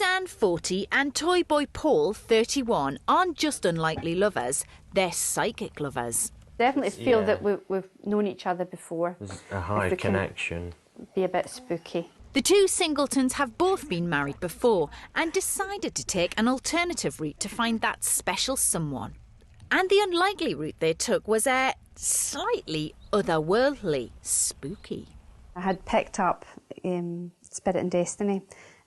Suzanne, 40, and toy boy Paul, 31, aren't just unlikely lovers, they're psychic lovers. Definitely feel that we've known each other before. There's a high connection. Be a bit spooky. The two singletons have both been married before and decided to take an alternative route to find that special someone. And the unlikely route they took was slightly otherworldly, spooky. I had picked up Spirit and Destiny,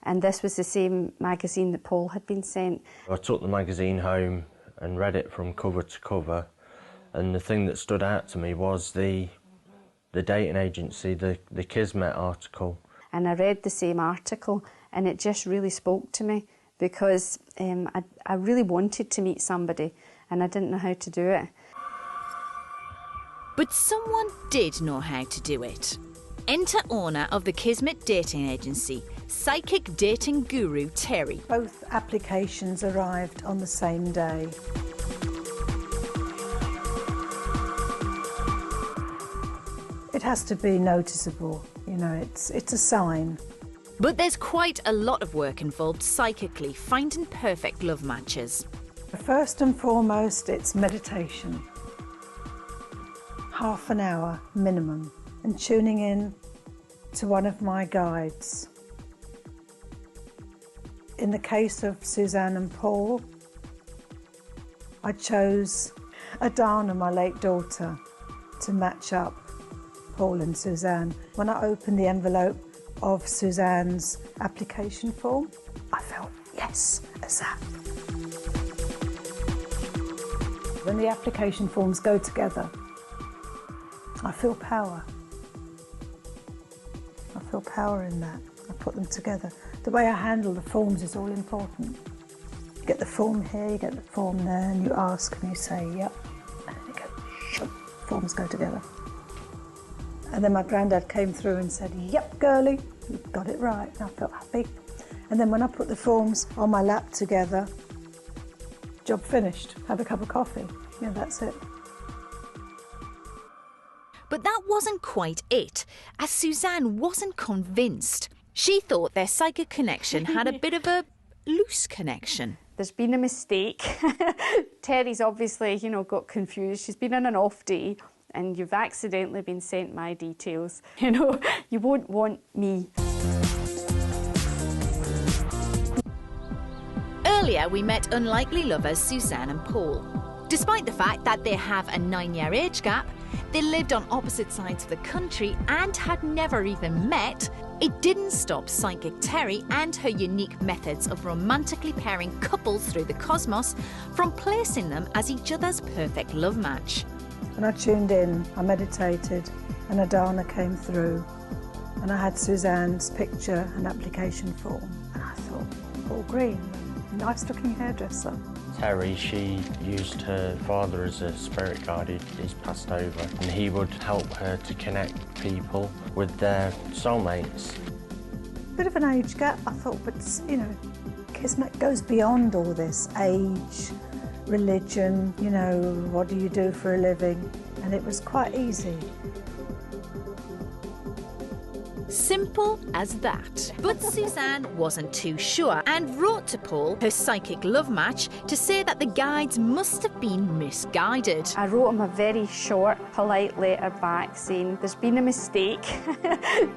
and this was the same magazine that Paul had been sent. I took the magazine home and read it from cover to cover, and the thing that stood out to me was the dating agency, the Kismet article. And I read the same article, and it just really spoke to me because I really wanted to meet somebody, and I didn't know how to do it. But someone did know how to do it. Enter owner of the Kismet dating agency, psychic dating guru Terry. Both applications arrived on the same day. It has to be noticeable, you know, it's a sign. But there's quite a lot of work involved psychically finding perfect love matches. First and foremost, it's meditation. Half an hour minimum, and tuning in to one of my guides. In the case of Suzanne and Paul, I chose Adana, my late daughter, to match up Paul and Suzanne. When I opened the envelope of Suzanne's application form, I felt, yes, as that. When the application forms go together, I feel power. I feel power in that. I put them together. The way I handle the forms is all important. You get the form here, you get the form there, and you ask and you say, yep. And then you go, shoop, forms go together. And then my granddad came through and said, yep, girlie, you got it right. And I felt happy. And then when I put the forms on my lap together, job finished. Have a cup of coffee. Yeah, that's it. But that wasn't quite it, as Suzanne wasn't convinced. She thought their psychic connection had a bit of a loose connection. There's been a mistake. Terry's obviously, you know, got confused. She's been on an off day and you've accidentally been sent my details. You know, you won't want me. Earlier, we met unlikely lovers Suzanne and Paul. Despite the fact that they have a 9-year age gap, they lived on opposite sides of the country and had never even met, it didn't stop psychic Terry and her unique methods of romantically pairing couples through the cosmos from placing them as each other's perfect love match. When I tuned in, I meditated, and Adana came through, and I had Suzanne's picture and application form, and I thought, Paul Green, nice-looking hairdresser. Terry, she used her father as a spirit guide. He's passed over, and he would help her to connect people with their soulmates. Bit of an age gap, I thought, but you know, Kismet goes beyond all this age, religion, you know, what do you do for a living? And it was quite easy. Simple as that. But Suzanne wasn't too sure and wrote to Paul, her psychic love match, to say that the guides must have been misguided. I wrote him a very short, polite letter back saying, there's been a mistake.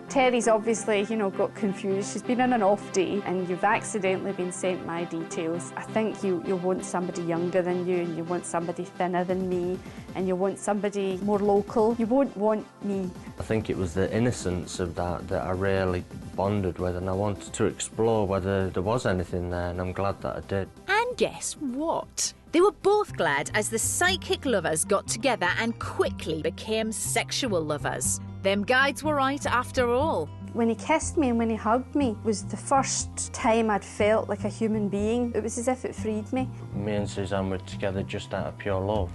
Terry's obviously, you know, got confused. She's been on an off day and you've accidentally been sent my details. I think you want somebody younger than you, and you want somebody thinner than me, and you want somebody more local. You won't want me. I think it was the innocence of that I really bonded with, and I wanted to explore whether there was anything there, and I'm glad that I did. And guess what? They were both glad as the psychic lovers got together and quickly became sexual lovers. Them guides were right after all. When he kissed me and when he hugged me was the first time I'd felt like a human being. It was as if it freed me. Me and Suzanne were together just out of pure love.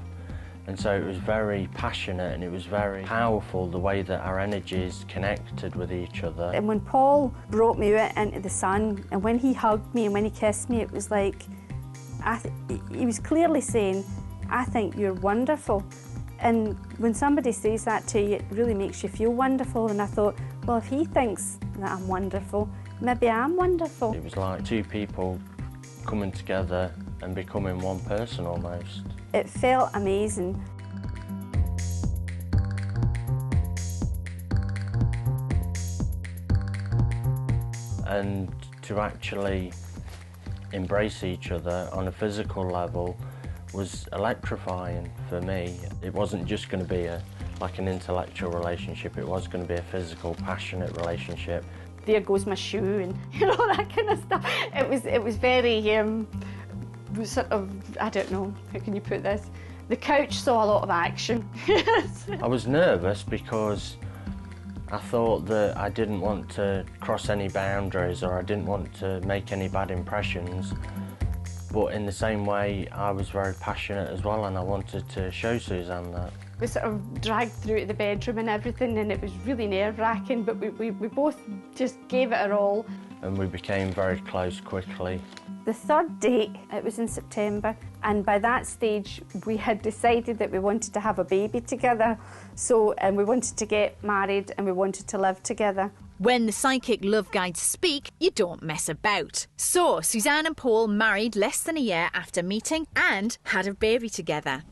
And so it was very passionate and it was very powerful, the way that our energies connected with each other. And when Paul brought me out into the sun, and when he hugged me and when he kissed me, it was like, he was clearly saying, I think you're wonderful. And when somebody says that to you, it really makes you feel wonderful. And I thought, Well, if he thinks that I'm wonderful, maybe I'm wonderful. It was like two people coming together and becoming one person almost. It felt amazing. And to actually embrace each other on a physical level was electrifying for me. It wasn't just going to be like an intellectual relationship, it was going to be a physical, passionate relationship. There goes my shoe and that kind of stuff. It was very sort of, I don't know, how can you put this? The couch saw a lot of action. I was nervous because I thought that I didn't want to cross any boundaries or I didn't want to make any bad impressions. But in the same way, I was very passionate as well and I wanted to show Suzanne that. We sort of dragged through to the bedroom and everything and it was really nerve-wracking, but we both just gave it our all. And we became very close quickly. The third date, it was in September, and by that stage we had decided that we wanted to have a baby together. And we wanted to get married and we wanted to live together. When the psychic love guides speak, you don't mess about. So Suzanne and Paul married less than a year after meeting and had a baby together.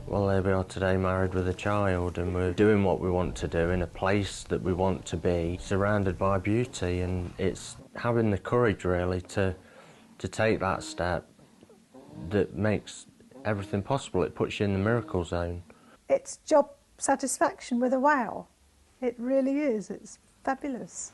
Well, there we are today, married with a child, and we're doing what we want to do in a place that we want to be, surrounded by beauty, and it's having the courage really to take that step that makes everything possible. It puts you in the miracle zone. It's job satisfaction with a wow. It really is. It's fabulous.